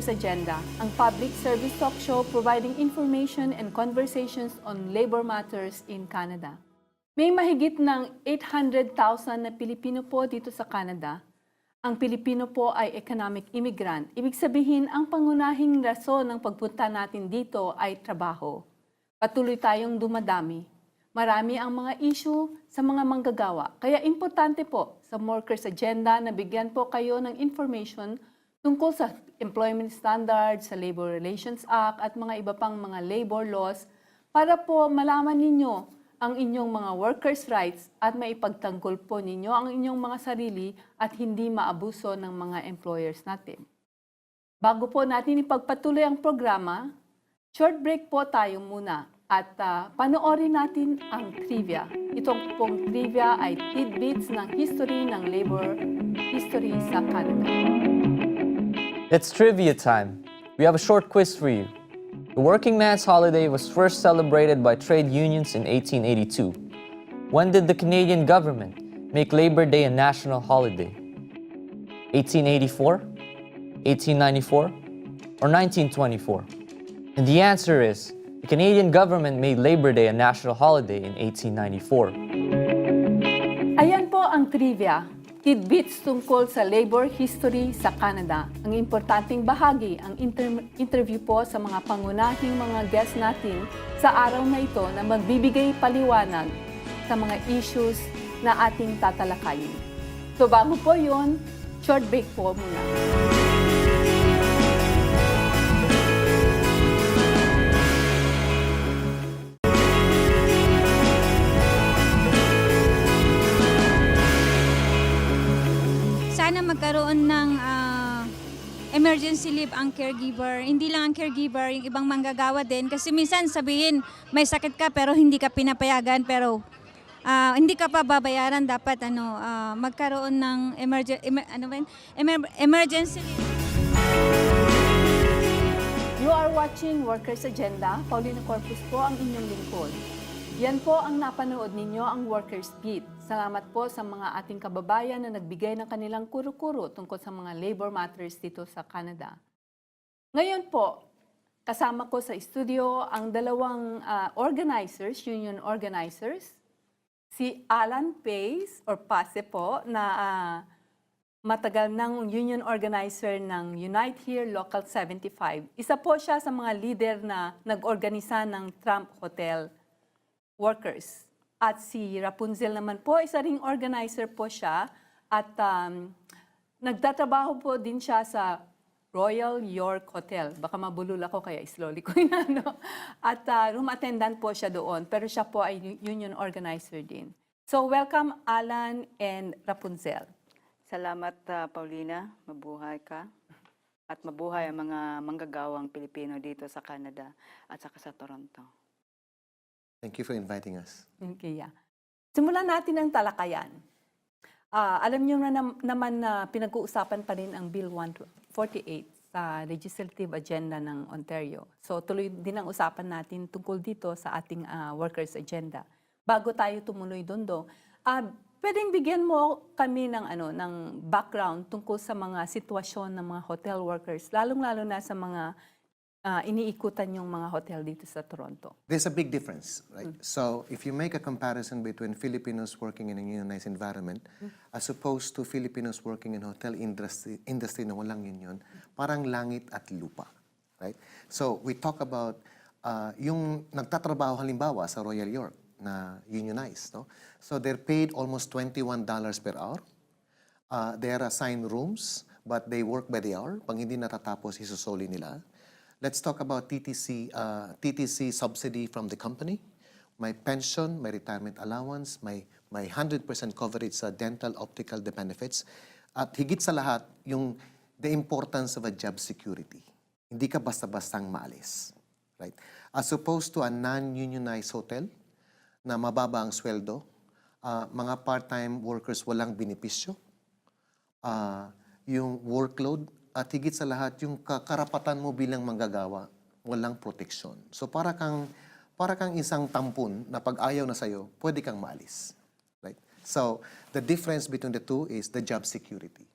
Agenda, ang public service talk show providing information and conversations on labor matters in Canada. May mahigit ng 800,000 na Pilipino po dito sa Canada. Ang Pilipino po ay economic immigrant. Ibig sabihin, ang pangunahing rason ng pagpunta natin dito ay trabaho. Patuloy tayong dumadami. Marami ang mga issue sa mga manggagawa. Kaya importante po sa Workers Agenda na bigyan po kayo ng information tungkol sa employment standards, sa Labor Relations Act at mga iba pang mga labor laws para po malaman ninyo ang inyong mga workers' rights at maipagtanggol po ninyo ang inyong mga sarili at hindi maabuso ng mga employers natin. Bago po natin ipagpatuloy ang programa, short break po tayo muna at panoorin natin ang trivia. Itong pong trivia ay tidbits ng history ng labor history sa Canada. It's trivia time. We have a short quiz for you. The working man's holiday was first celebrated by trade unions in 1882. When did the Canadian government make Labor Day a national holiday? 1884, 1894, or 1924? And the answer is, the Canadian government made Labor Day a national holiday in 1894. Ayan po ang trivia. Tidbits tungkol sa labor history sa Canada. Ang importanteng bahagi, ang interview po sa mga pangunahing mga guests natin sa araw na ito na magbibigay paliwanag sa mga issues na ating tatalakayin. So bago po yun, short break po muna. Sana magkaroon ng emergency leave ang caregiver. Hindi lang ang caregiver, yung ibang manggagawa din. Kasi minsan sabihin, may sakit ka pero hindi ka pinapayagan, pero hindi ka pa babayaran. Dapat magkaroon ng emergency leave. You are watching Workers Agenda. Paulina Corpuz po ang inyong lingkod. Yan po ang napanood ninyo, ang Workers Beat. Salamat po sa mga ating kababayan na nagbigay ng kanilang kuro-kuro tungkol sa mga labor matters dito sa Canada. Ngayon po, kasama ko sa studio ang dalawang union organizers, si Alan Pace, or Pace po, na matagal ng union organizer ng Unite Here Local 75. Isa po siya sa mga leader na nag-organisa ng Trump Hotel workers. At si Rafunzel naman po, isa ring organizer po siya at nagtatrabaho po din siya sa Royal York Hotel. Baka mabulol ako kaya slowly ko inano. At room attendant po siya doon, pero siya po ay union organizer din. So welcome Alan and Rafunzel. Salamat Paulina, mabuhay ka. At mabuhay ang mga manggagawang Pilipino dito sa Canada at saka sa Toronto. Thank you for inviting us. Okay, yeah. Simulan natin ang talakayan. Alam niyo naman na pinag-uusapan pa rin ang Bill 148 sa legislative agenda ng Ontario. So tuloy din ang usapan natin tungkol dito sa ating workers agenda. Bago tayo tumuloy doon, pwedeng bigyan mo kami ng background tungkol sa mga sitwasyon ng mga hotel workers, lalong-lalo na sa mga iniikutan yung mga hotel dito sa Toronto. There's a big difference, right? So if you make a comparison between Filipinos working in a unionized environment as opposed to Filipinos working in hotel industry na walang union, parang langit at lupa, right? So we talk about yung nagtatrabaho halimbawa sa Royal York na unionized, no? So they're paid almost $21 per hour. They are assigned rooms, but they work by the hour. Pag hindi natatapos, isusoli nila. Let's talk about TTC subsidy from the company, my pension, my retirement allowance, my 100% coverage sa dental, optical, the benefits. At higit sa lahat, the importance of a job security. Hindi ka basta-bastang maalis. Right? As opposed to a non-unionized hotel na mababa ang sweldo, mga part-time workers walang benepisyo, yung workload, at higit sa lahat, yung karapatan mo bilang manggagawa, walang proteksyon. So para kang isang tampon na pag ayaw na sa'yo, pwede kang maalis. Right? So the difference between the two is the job security.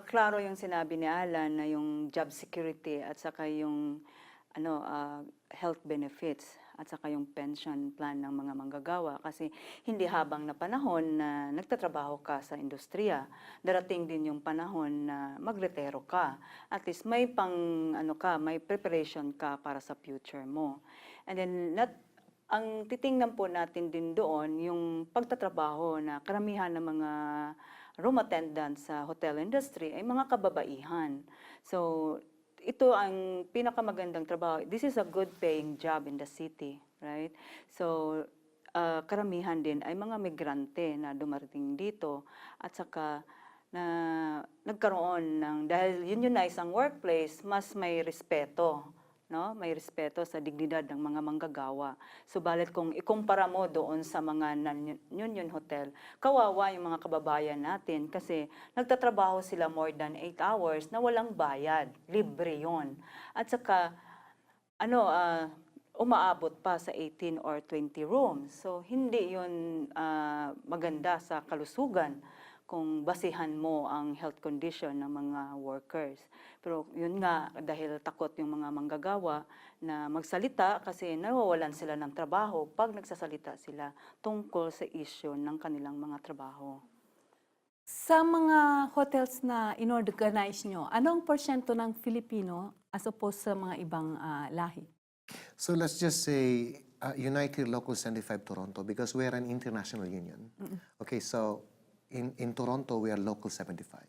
Klaro yung sinabi ni Alan na yung job security at saka yung health benefits at saka yung pension plan ng mga manggagawa kasi hindi habang na panahon na nagtatrabaho ka sa industriya, darating din yung panahon na magretiro ka. At least may may preparation ka para sa future mo. And then ang titingnan po natin din doon yung pagtatrabaho na karamihan ng mga room attendants sa hotel industry ay mga kababaihan. So, ito ang pinakamagandang trabaho. This is a good paying job in the city, right? So, karamihan din ay mga migrante na dumarating dito at saka na nagkaroon ng, dahil unionize ang workplace, mas may respeto. No? May respeto sa dignidad ng mga manggagawa. Subalit kung ikumpara mo doon sa mga non-union hotel, kawawa yung mga kababayan natin kasi nagtatrabaho sila more than 8 hours na walang bayad. Libre yon. At saka, umaabot pa sa 18 or 20 rooms. So, hindi yun maganda sa kalusugan kung basihan mo ang health condition ng mga workers. Pero yun nga, dahil takot yung mga manggagawa na magsalita kasi nawawalan sila ng trabaho pag nagsasalita sila tungkol sa issue ng kanilang mga trabaho. Sa mga hotels na inorganize nyo, anong porsyento ng Filipino as opposed sa mga ibang lahi? So let's just say United Local 75 Toronto because we are an international union. Okay, so in Toronto, we are Local 75.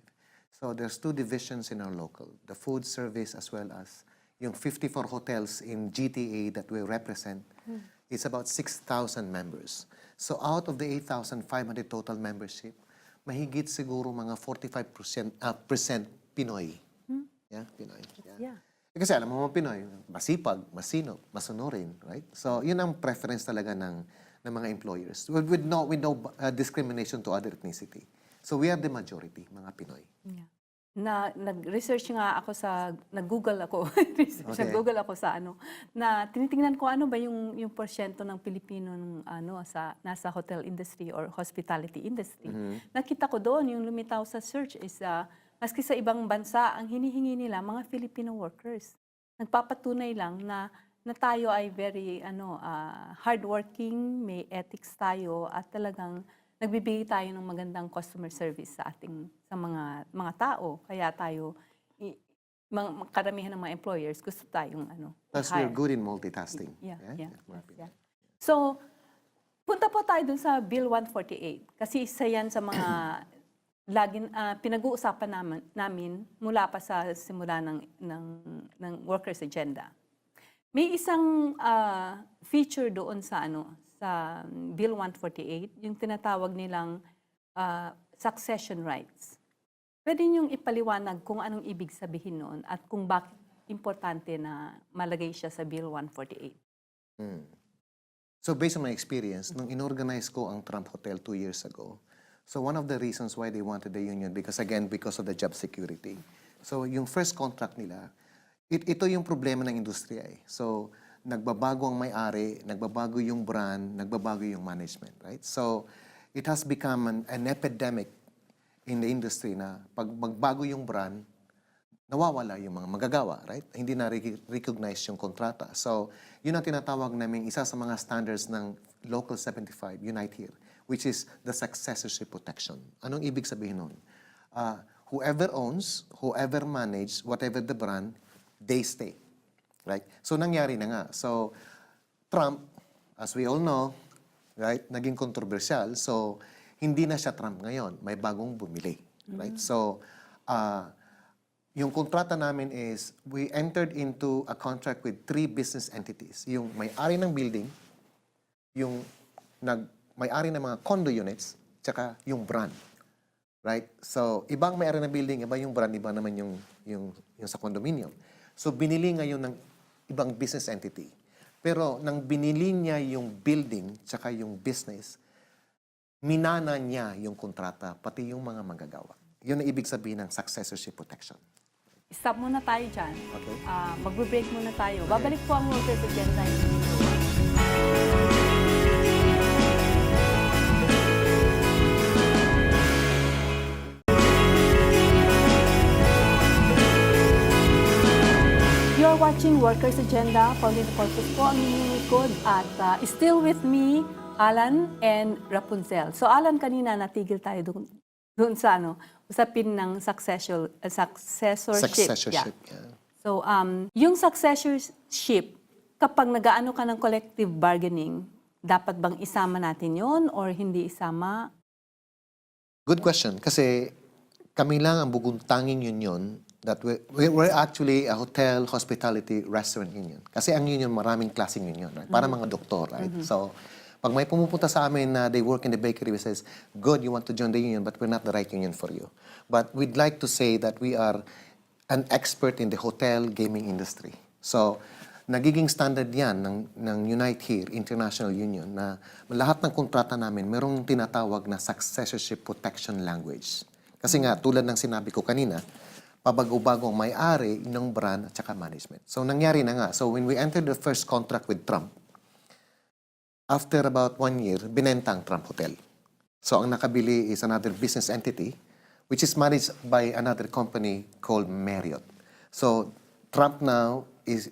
So there's 2 divisions in our local, the food service as well as yung 54 hotels in GTA that we represent. It's about 6,000 members. So out of the 8,500 total membership, mahigit siguro mga 45% Pinoy. Yeah, Pinoy. Yeah. Kasi alam mo mga Pinoy, masipag, masinop, masunurin, right? So yun ang preference talaga ng mga employers with no discrimination to other ethnicity. So we are the majority, mga Pinoy. Yeah. Nag-research nga ako nag-Google ako, nag-Google ako sa na tinitingnan ko ano ba yung porsyento ng Pilipino nasa hotel industry or hospitality industry. Nakita ko doon yung lumitaw sa search is maski sa ibang bansa ang hinihingi nila mga Filipino workers. Nagpapatunay lang na tayo ay very hardworking, may ethics tayo at talagang nagbibigay tayo ng magandang customer service sa mga tao. Kaya tayo karamihan ng mga employers gusto tayong Plus we're good in multitasking. Yeah. So, punta po tayo dun sa Bill 148 kasi isa yan sa mga laging pinag-uusapan namin mula pa sa simula ng workers agenda. May isang feature doon sa Bill 148, yung tinatawag nilang succession rights. Pwede niyong ipaliwanag kung anong ibig sabihin noon at kung bakit importante na malagay siya sa Bill 148. So based on my experience, nung inorganize ko ang Trump Hotel 2 years ago, so one of the reasons why they wanted the union, because of the job security. So yung first contract nila, ito yung problema ng industriya eh. So, nagbabago ang may-ari, nagbabago yung brand, nagbabago yung management, right? So, it has become an epidemic in the industry na pag magbago yung brand, nawawala yung mga magagawa, right? Hindi na recognize yung kontrata. So, yun ang tinatawag namin isa sa mga standards ng Local 75, Unite Here, which is the successorship protection. Anong ibig sabihin nun? Whoever owns, whoever manages, whatever the brand, they stay. Right? So, nangyari na nga. So, Trump, as we all know, right, naging controversial. So, hindi na siya Trump ngayon. May bagong bumili. Right? So, yung kontrata namin is, we entered into a contract with 3 business entities. Yung may-ari ng building, yung may-ari ng mga condo units, tsaka yung brand. Right? So, ibang may-ari ng building, iba yung brand, iba naman yung sa condominium. So, binili ngayon ng ibang business entity. Pero, nang binili niya yung building, tsaka yung business, minana niya yung kontrata, pati yung mga manggagawa. Yun ang ibig sabihin ng successorship protection. Stop muna tayo dyan. Okay. Magbe-break muna tayo. Babalik po ang workers agenda. Teaching Workers Agenda. Paulina Corpuz po ang inyong likod at still with me, Alan and Rapunzel. So Alan, kanina natigil tayo doon sa usapin ng successorship. Successorship, Yeah. yeah. So yung successorship, kapag nag-aano ka ng collective bargaining, dapat bang isama natin yon or hindi isama? Good question. Kasi kami lang ang buguntanging union that we're actually a hotel, hospitality, restaurant union. Kasi ang union, maraming klaseng union, right? Para mga doktor, right? So, pag may pumupunta sa amin na they work in the bakery, we says, good, you want to join the union, but we're not the right union for you. But we'd like to say that we are an expert in the hotel gaming industry. So, nagiging standard yan ng Unite Here, International Union, na lahat ng kontrata namin, merong tinatawag na successorship protection language. Kasi nga, tulad ng sinabi ko kanina, pabago-bago ang may-ari ng brand at saka management. So, nangyari na nga. So, when we entered the first contract with Trump, after about 1 year, binenta ang Trump Hotel. So, ang nakabili is another business entity, which is managed by another company called Marriott. So, Trump now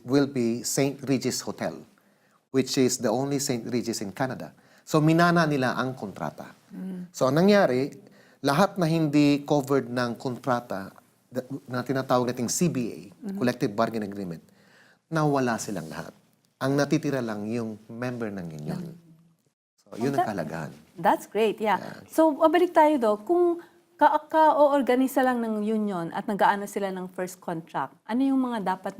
will be St. Regis Hotel, which is the only St. Regis in Canada. So, minana nila ang kontrata. So, ang nangyari, lahat na hindi covered ng kontrata na tinatawag nating CBA, Collective Bargaining Agreement, nawala silang lahat. Ang natitira lang yung member ng union. So, yun ang kalagahan. That's great, yeah. So, mabalik tayo kung ka-o-organisa lang ng union at nag-aano sila ng first contract, ano yung mga dapat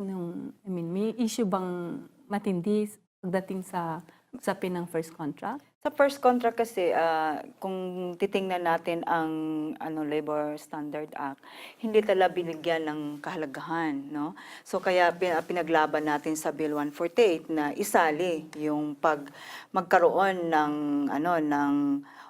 may issue bang matindi pagdating sa usapin ng first contract? Sa first contract kasi, kung titingnan natin ang Labor Standard Act, hindi talaga binigyan ng kahalagahan, no? So kaya pinaglaban natin sa Bill 148 na isali yung magkaroon ng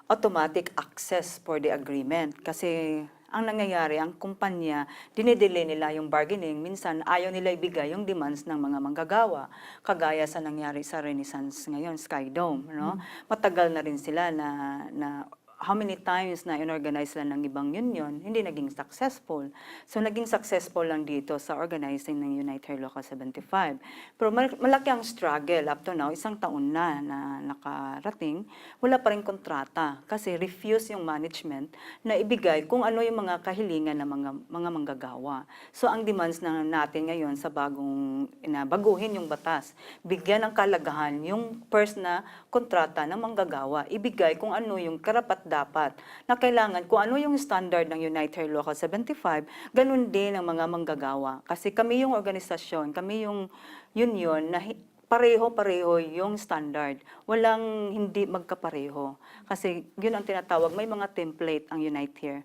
automatic access for the agreement. Kasi ang nangyayari, ang kumpanya, dinidelay nila yung bargaining. Minsan, ayaw nila ibigay yung demands ng mga manggagawa. Kagaya sa nangyari sa Renaissance ngayon, Sky Dome. No? Matagal na rin sila na how many times na inorganize sila ng ibang union, hindi naging successful. So, naging successful lang dito sa organizing ng Unite Here Local 75. Pero malaki ang struggle up to now, 1 taon na nakarating, wala pa rin kontrata kasi refuse yung management na ibigay kung ano yung mga kahilingan ng mga manggagawa. So, ang demands na natin ngayon sa baguhin yung batas, bigyan ng kalagahan yung first na kontrata ng manggagawa, ibigay kung ano yung karapat dapat na kailangan kung ano yung standard ng Unite Here Local 75, ganun din ang mga manggagawa. Kasi kami yung organisasyon, kami yung union na pareho-pareho yung standard. Walang hindi magkapareho. Kasi yun ang tinatawag, may mga template ang Unite Here.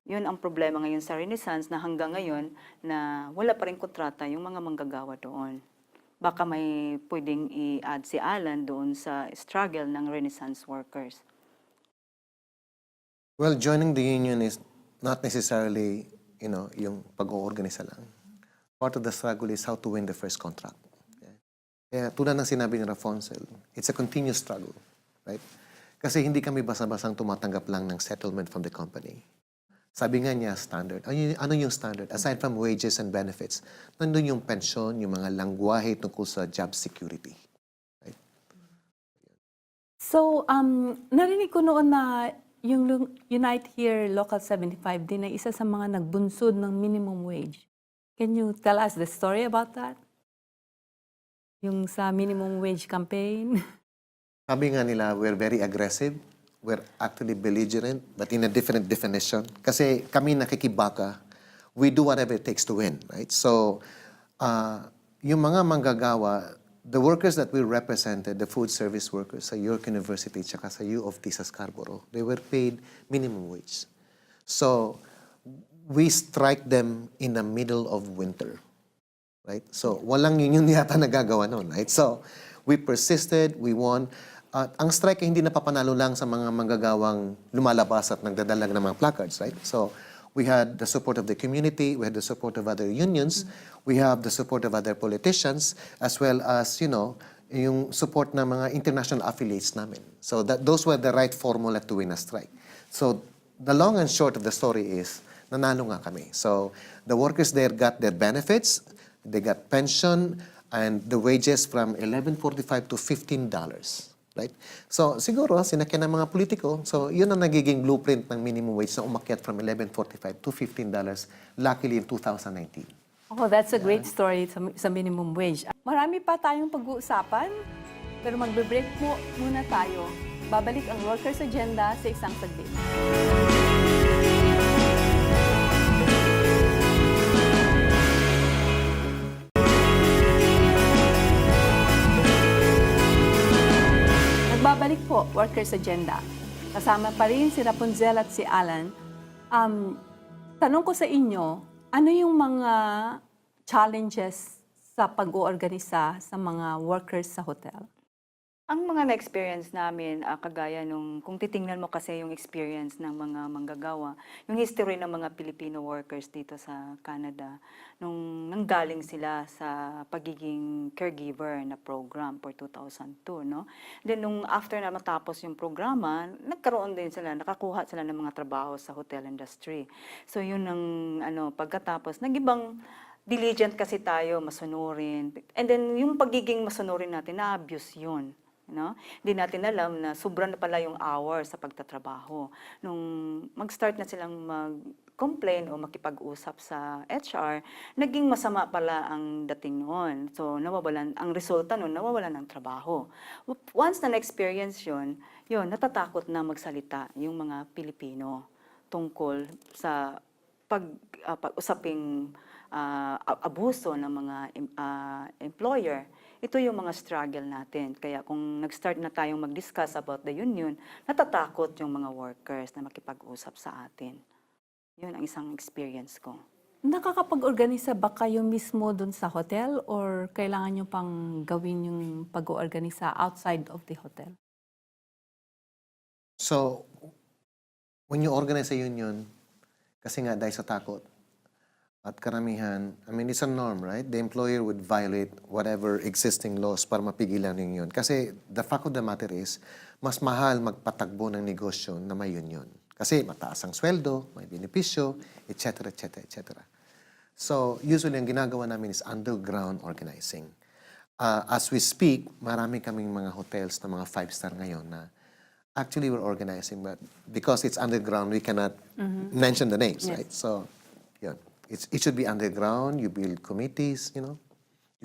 Yun ang problema ngayon sa Renaissance na hanggang ngayon na wala pa rin kontrata yung mga manggagawa doon. Baka may pwedeng i-add si Alan doon sa struggle ng Renaissance workers. Well, joining the union is not necessarily, yung pag-oorganisa lang. Part of the struggle is how to win the first contract. Okay? Kaya tulad ng sinabi ni Rafunzel, it's a continuous struggle, right? Kasi hindi kami basa-basang tumatanggap lang ng settlement from the company. Sabi nga niya, standard. Ano yung standard? Aside from wages and benefits, nandun yung pensyon, yung mga langwahe tungkol sa job security. Right? So, narinig ko noon na yung Unite Here Local 75 din ay isa sa mga nagbunsod ng minimum wage. Can you tell us the story about that? Yung sa minimum wage campaign? Sabi nga nila, we're very aggressive. We're actually belligerent, but in a different definition. Kasi kami nakikibaka, we do whatever it takes to win, right? So, yung mga manggagawa, the workers that we represented, the food service workers sa York University tsaka sa U of T sa Scarborough, they were paid minimum wage. So, we strike them in the middle of winter. Right? So, walang union yata nagagawa noon. Right? So, we persisted, we won. Ang strike ay hindi napapanalo lang sa mga manggagawang lumalabas at nagdadala ng mga placards. Right? So, we had the support of the community, we had the support of other unions, we have the support of other politicians, as well as, yung support ng mga international affiliates namin. So those were the right formula to win a strike. So the long and short of the story is, nanalo nga kami. So the workers there got their benefits, They got pension and the wages from $11.45 to $15. Right? So, siguro, sinakyan ng mga politiko. So, yun ang nagiging blueprint ng minimum wage na umakyat from $11.45 to $15, luckily in 2019. Oh, that's a great story sa minimum wage. Marami pa tayong pag-uusapan, pero magbe-break muna tayo. Babalik ang Workers' Agenda sa isang saglit. Nagbabalik po, Workers' Agenda. Kasama pa rin si Rafunzel at si Alan. Tanong ko sa inyo, ano yung mga challenges sa pag-oorganisa sa mga workers sa hotel? Ang mga na-experience namin, kagaya nung, kung titingnan mo kasi yung experience ng mga manggagawa, yung history ng mga Filipino workers dito sa Canada, nung nanggaling sila sa pagiging caregiver na program for 2002, no? Then nung after na matapos yung programa, nagkaroon din sila, nakakuha sila ng mga trabaho sa hotel industry. So yun ang pagkatapos, nag-ibang diligent kasi tayo, masunurin. And then yung pagiging masunurin natin, na-abuse yun. No? Hindi natin alam na sobra na pala yung hours sa pagtatrabaho. Nung mag-start na silang mag-complain o makipag-usap sa HR, naging masama pala ang dating noon. So, ang resulta noon, nawawalan ng trabaho. Once na na-experience yun, natatakot na magsalita yung mga Pilipino tungkol sa pag-usaping abuso ng mga employer. Ito yung mga struggle natin. Kaya kung nag-start na tayong mag-discuss about the union, natatakot yung mga workers na makipag-usap sa atin. Yun ang isang experience ko. Nakakapag-organisa ba kayo mismo dun sa hotel or kailangan nyo pang gawin yung pag-oorganisa outside of the hotel? So, when you organize a union, kasi nga dahil sa takot, at karamihan, I mean, it's a norm, right? The employer would violate whatever existing laws para mapigilan yung yun. Kasi the fact of the matter is, mas mahal magpatakbo ng negosyo na may union. Kasi mataas ang sweldo, may benepisyo, etc., etc., etc. So, usually, ang ginagawa namin is underground organizing. As we speak, marami kaming mga hotels na mga 5-star ngayon na actually we're organizing, but because it's underground, we cannot mention the names, right? So, yun. It should be underground. You build committees, you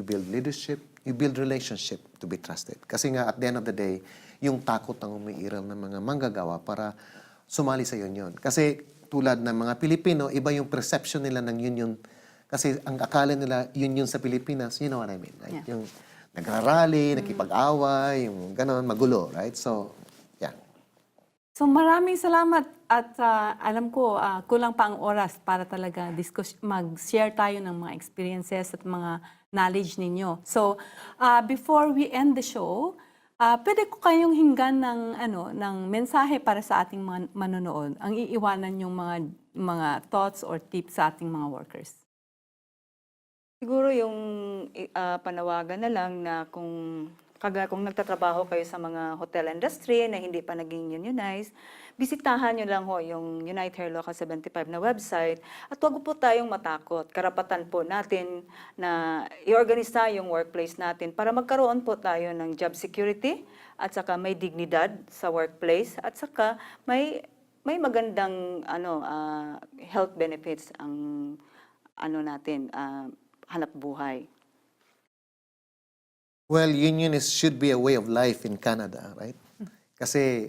build leadership, you build relationship to be trusted. Kasi nga, at the end of the day, yung takot ang umiiral ng mga manggagawa para sumali sa union. Kasi tulad ng mga Pilipino, iba yung perception nila ng union. Kasi ang akala nila, union sa Pilipinas, you know what I mean, right? Yeah. Yung nagrarally, nakipag-away, yung ganon, magulo, right? So, yeah. So maraming salamat at alam ko kulang pa ang oras para talaga mag-share tayo ng mga experiences at mga knowledge ninyo. So before we end the show, pwede ko kayong hinggan ng mensahe para sa ating mga manonood. Ang iiwanan yung mga thoughts or tips sa ating mga workers. Siguro yung panawagan na lang na kung nagtatrabaho kayo sa mga hotel industry na hindi pa naging unionized, bisitahan nyo lang yung Unite Here Local 75 na website at huwag po tayong matakot. Karapatan po natin na i-organisa yung workplace natin para magkaroon po tayo ng job security at saka may dignidad sa workplace at saka may magandang health benefits ang hanap buhay. Well, union should be a way of life in Canada, right? Kasi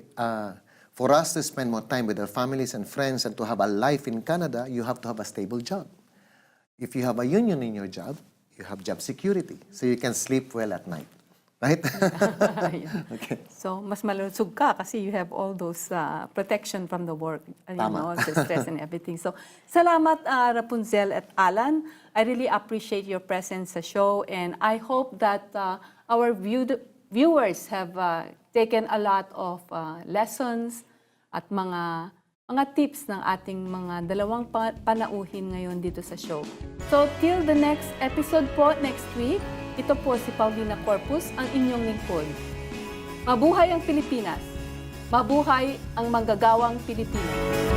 for us to spend more time with our families and friends and to have a life in Canada, you have to have a stable job. If you have a union in your job, you have job security. So you can sleep well at night, right? Okay. So mas malusog ka kasi you have all those protection from the work, Tama. the stress and everything. So salamat Rafunzel at Alan. I really appreciate your presence sa show and I hope that our viewers have taken a lot of lessons at mga tips ng ating mga dalawang panauhin ngayon dito sa show. So till the next episode po next week, ito po si Paulina Corpuz, ang inyong lingkod. Mabuhay ang Pilipinas! Mabuhay ang manggagawang Pilipino!